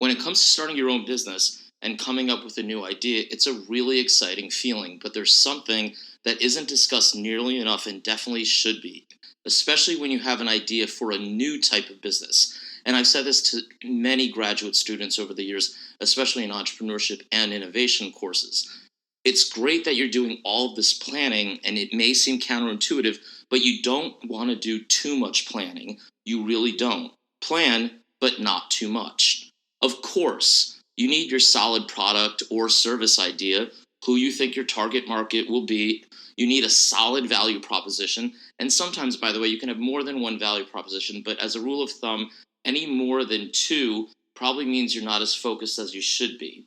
When it comes to starting your own business and coming up with a new idea, it's a really exciting feeling, but there's something that isn't discussed nearly enough and definitely should be, especially when you have an idea for a new type of business. And I've said this to many graduate students over the years, especially in entrepreneurship and innovation courses. It's great that you're doing all of this planning, and it may seem counterintuitive, but you don't want to do too much planning. You really don't. Plan, but not too much. Of course, you need your solid product or service idea, who you think your target market will be. You need a solid value proposition. And sometimes, by the way, you can have more than one value proposition, but as a rule of thumb, any more than two probably means you're not as focused as you should be.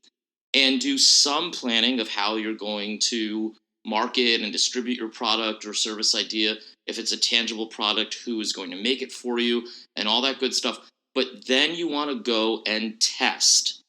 And do some planning of how you're going to market and distribute your product or service idea. If it's a tangible product, who is going to make it for you, and all that good stuff. But then you want to go and test.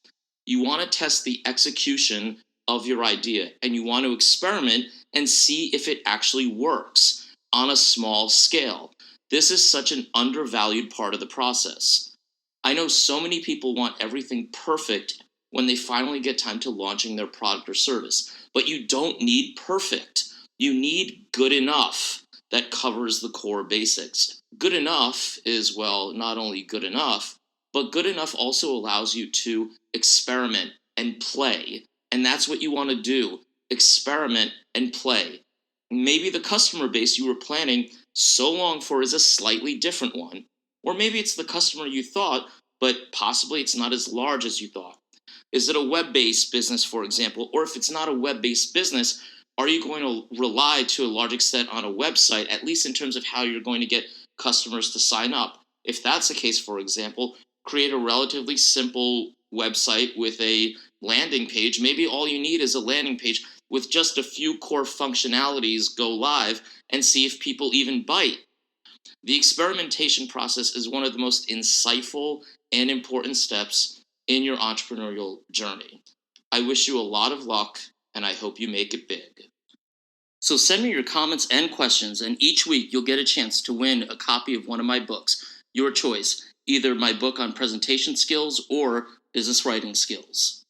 You want to test the execution of your idea, and you want to experiment and see if it actually works on a small scale. This is such an undervalued part of the process. I know so many people want everything perfect when they finally get time to launching their product or service, but you don't need perfect. You need good enough that covers the core basics. Good enough is, well, not only good enough, but good enough also allows you to experiment and play. And that's what you want to do. Experiment and play. Maybe the customer base you were planning so long for is a slightly different one. Or maybe it's the customer you thought, but possibly it's not as large as you thought. Is it a web-based business, for example? Or if it's not a web-based business, are you going to rely to a large extent on a website, at least in terms of how you're going to get customers to sign up? If that's the case, for example, create a relatively simple website with a landing page. Maybe all you need is a landing page with just a few core functionalities. Go live and see if people even bite. The experimentation process is one of the most insightful and important steps in your entrepreneurial journey. I wish you a lot of luck, and I hope you make it big. So send me your comments and questions, and each week you'll get a chance to win a copy of one of my books, your choice, either my book on presentation skills or business writing skills.